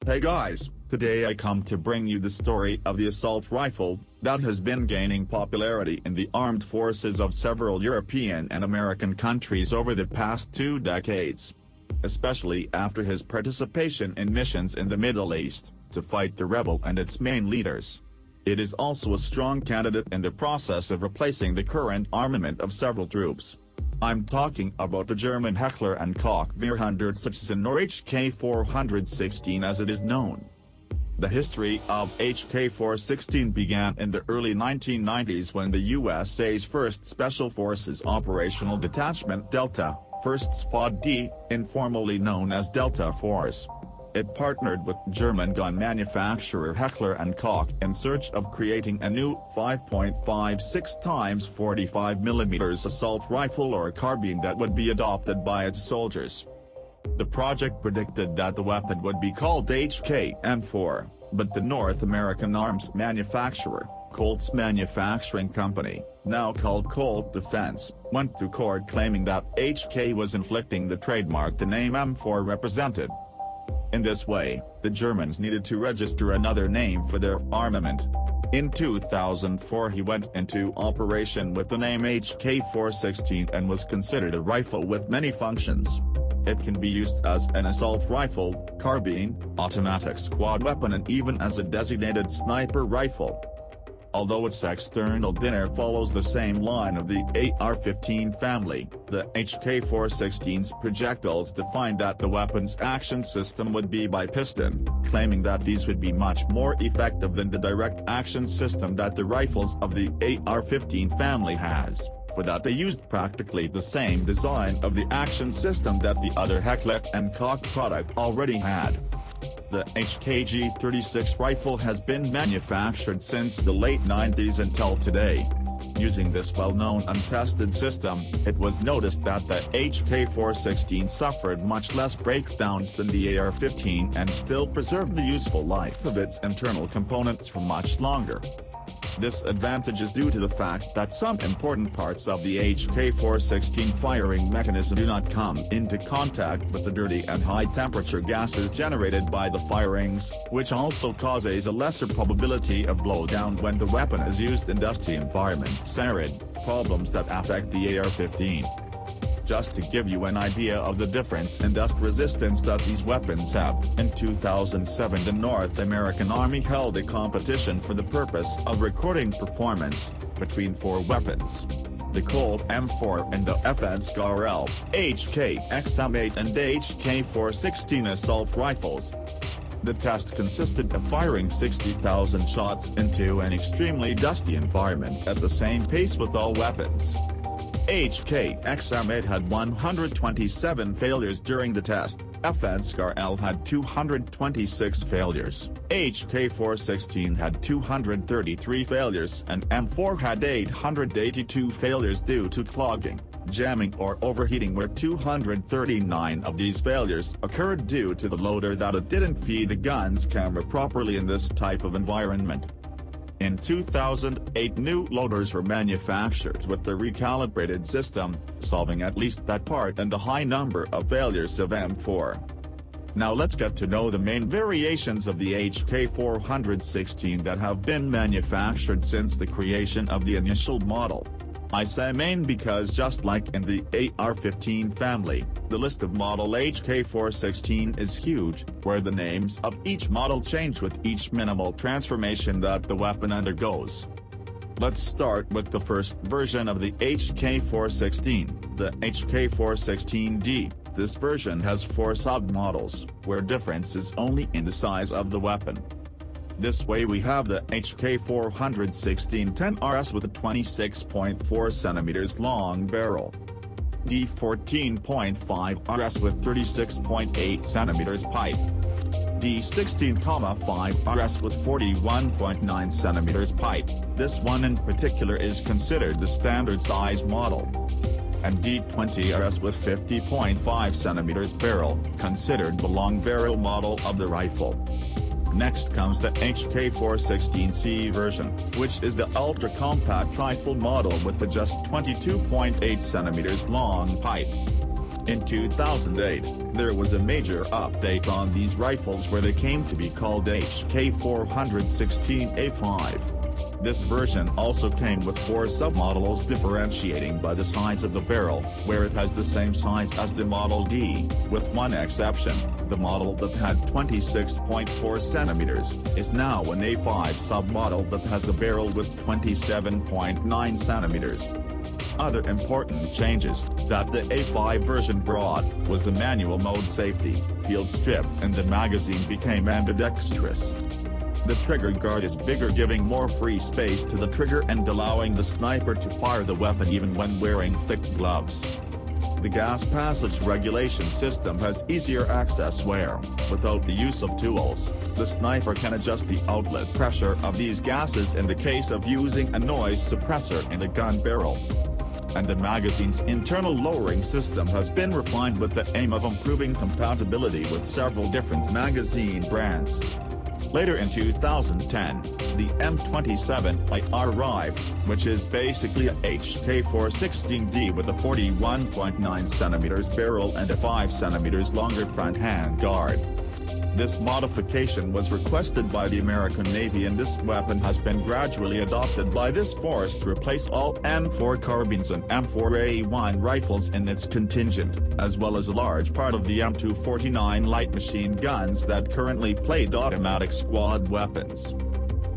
Hey guys, today I come to bring you the story of the assault rifle that has been gaining popularity in the armed forces of several European and American countries over the past 2 decades. Especially after his participation in missions in the Middle East, to fight the rebel and its main leaders. It is also a strong candidate in the process of replacing the current armament of several troops. I'm talking about the German HK416 M416 or HK416 as it is known. The history of HK416 began in the early 1990s when the USA's 1st Special Forces Operational Detachment Delta, 1st SFOD-D, informally known as Delta Force. It partnered with German gun manufacturer HK416 in search of creating a new 5.56 x 45mm assault rifle or carbine that would be adopted by its soldiers. The project predicted that the weapon would be called HK M4, but the North American arms manufacturer, Colt's Manufacturing Company, now called Colt Defense, went to court claiming that HK was inflicting the trademark the name M4 represented. In this way, the Germans needed to register another name for their armament. In 2004 he went into operation with the name HK416 and was considered a rifle with many functions. It can be used as an assault rifle, carbine, automatic squad weapon and even as a designated sniper rifle. Although its external dinner follows the same line of the AR-15 family, the HK416's projectiles defined that the weapon's action system would be bi-piston, claiming that these would be much more effective than the direct action system that the rifles of the AR-15 family has. For that they used practically the same design of the action system that the other HK416 product already had. The HK-36 rifle has been manufactured since the late 90s until today. Using this well-known untested system, it was noticed that the HK416 suffered much less breakdowns than the AR-15 and still preserved the useful life of its internal components for much longer. This advantage is due to the fact that some important parts of the HK416 firing mechanism do not come into contact with the dirty and high-temperature gases generated by the firings, which also causes a lesser probability of blowdown when the weapon is used in dusty environments. Problems that affect the AR-15. Just to give you an idea of the difference in dust resistance that these weapons have, in 2007 the North American Army held a competition for the purpose of recording performance, between 4 weapons. The Colt M4 and the FNSKRL, HK-XM8 and HK416 assault rifles. The test consisted of firing 60,000 shots into an extremely dusty environment at the same pace with all weapons. HK-XM8 had 127 failures during the test, FNSKRL had 226 failures, HK416 had 233 failures and M4 had 882 failures due to clogging, jamming or overheating, where 239 of these failures occurred due to the loader that it didn't feed the gun's camera properly in this type of environment. In 2008 new loaders were manufactured with the recalibrated system, solving at least that part and the high number of failures of M4. Now let's get to know the main variations of the HK416 that have been manufactured since the creation of the initial model. I say main because just like in the AR-15 family, the list of model HK416 is huge, where the names of each model change with each minimal transformation that the weapon undergoes. Let's start with the first version of the HK416, the HK416D. This version has 4 sub-models, where difference is only in the size of the weapon. This way we have the HK416 10RS with a 26.4 cm long barrel. D14.5 RS with 36.8 cm pipe. D16,5 RS with 41.9 cm pipe, this one in particular is considered the standard size model. And D20 RS with 50.5 cm barrel, considered the long barrel model of the rifle. Next comes the HK416C version, which is the ultra-compact rifle model with the just 22.8 cm long pipe. In 2008, there was a major update on these rifles where they came to be called HK416 A5. This version also came with 4 submodels differentiating by the size of the barrel, where it has the same size as the Model D, with one exception. The model that had 26.4 centimeters is now an A5 submodel that has a barrel with 27.9 centimeters. Other important changes that the A5 version brought was the manual mode safety, field strip, and the magazine became ambidextrous. The trigger guard is bigger, giving more free space to the trigger and allowing the sniper to fire the weapon even when wearing thick gloves. The gas passage regulation system has easier access where, without the use of tools, the sniper can adjust the outlet pressure of these gases in the case of using a noise suppressor in the gun barrel. And the magazine's internal lowering system has been refined with the aim of improving compatibility with several different magazine brands. Later in 2010, the M27 IAR arrived, which is basically a HK416D with a 41.9 cm barrel and a 5 cm longer front hand guard. This modification was requested by the American Navy, and this weapon has been gradually adopted by this force to replace all M4 carbines and M4A1 rifles in its contingent, as well as a large part of the M249 light machine guns that currently play automatic squad weapons.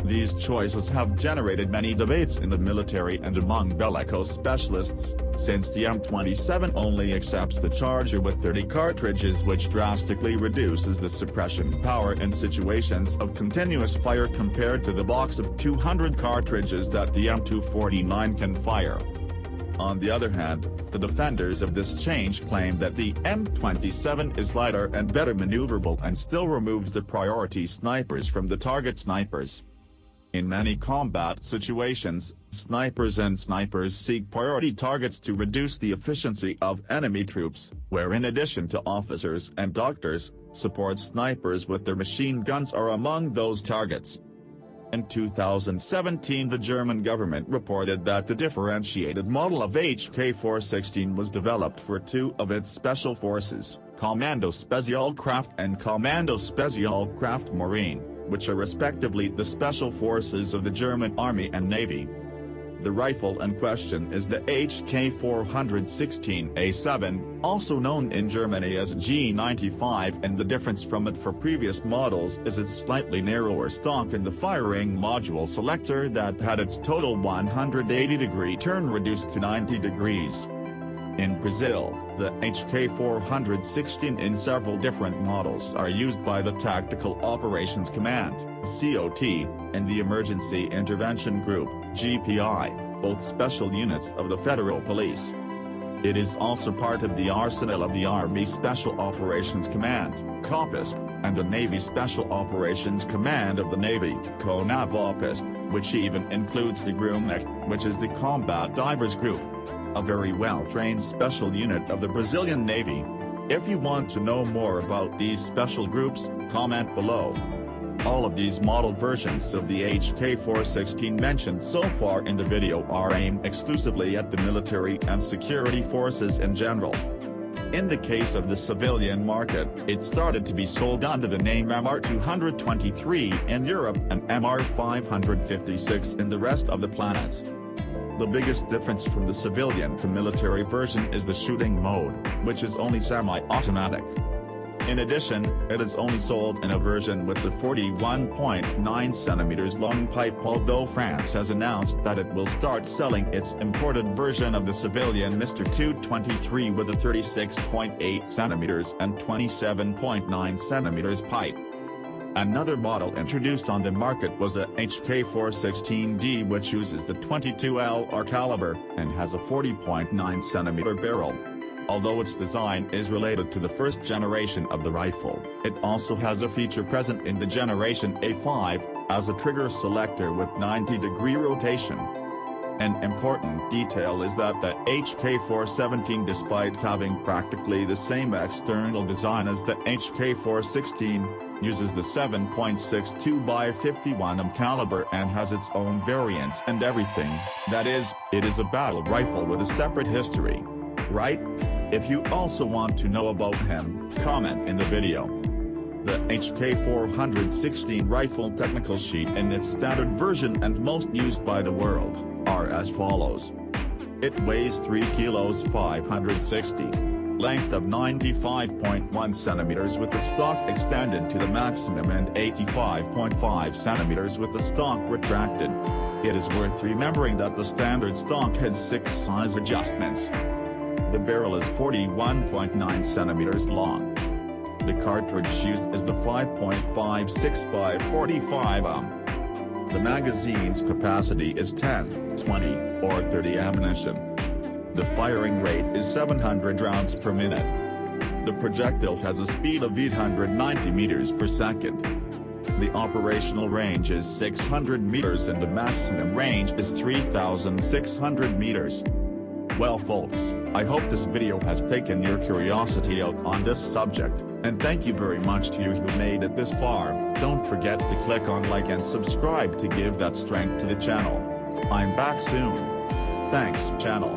These choices have generated many debates in the military and among bellicose specialists, since the M27 only accepts the charger with 30 cartridges, which drastically reduces the suppression power in situations of continuous fire compared to the box of 200 cartridges that the M249 can fire. On the other hand, the defenders of this change claim that the M27 is lighter and better maneuverable and still removes the priority snipers from the target snipers. In many combat situations, snipers seek priority targets to reduce the efficiency of enemy troops, where in addition to officers and doctors, support snipers with their machine guns are among those targets. In 2017, the German government reported that the differentiated model of HK416 was developed for 2 of its special forces, Kommando Spezialkraft and Kommando Spezialkraft Marine, which are respectively the special forces of the German Army and Navy. The rifle in question is the HK416 A7, also known in Germany as G95, and the difference from it for previous models is its slightly narrower stock and the firing module selector that had its total 180-degree turn reduced to 90 degrees. In Brazil, the HK416 in several different models are used by the Tactical Operations Command (COT) and the Emergency Intervention Group (GPI), both special units of the Federal Police. It is also part of the arsenal of the Army Special Operations Command (COPISP) and the Navy Special Operations Command of the Navy (CONAVOPISP), which even includes the GRUMEC, which is the Combat Divers Group, a very well-trained special unit of the Brazilian Navy. If you want to know more about these special groups, comment below. All of these model versions of the HK416 mentioned so far in the video are aimed exclusively at the military and security forces in general. In the case of the civilian market, it started to be sold under the name MR223 in Europe and MR556 in the rest of the planet. The biggest difference from the civilian to military version is the shooting mode, which is only semi-automatic. In addition, it is only sold in a version with the 41.9 cm long pipe, although France has announced that it will start selling its imported version of the civilian Mr. 223 with a 36.8 cm and 27.9 cm pipe. Another model introduced on the market was the HK416D, which uses the 22LR caliber and has a 40.9 cm barrel. Although its design is related to the first generation of the rifle, it also has a feature present in the Generation A5, as a trigger selector with 90-degree rotation. An important detail is that the HK417, despite having practically the same external design as the HK416, uses the 7.62x51 caliber and has its own variants and everything. That is, it is a battle rifle with a separate history. Right? If you also want to know about him, comment in the video. The HK416 rifle technical sheet in its standard version and most used by the world, are as follows. It weighs 3 kilos 560. Length of 95.1 centimeters with the stock extended to the maximum and 85.5 centimeters with the stock retracted. It is worth remembering that the standard stock has 6 size adjustments. The barrel is 41.9 centimeters long. The cartridge used is the 5.56 by 45 The magazine's capacity is 10, 20, or 30 ammunition. The firing rate is 700 rounds per minute. The projectile has a speed of 890 meters per second. The operational range is 600 meters and the maximum range is 3,600 meters. Well folks, I hope this video has taken your curiosity out on this subject, and thank you very much to you who made it this far. Don't forget to click on like and subscribe to give that strength to the channel. I'm back soon. Thanks channel.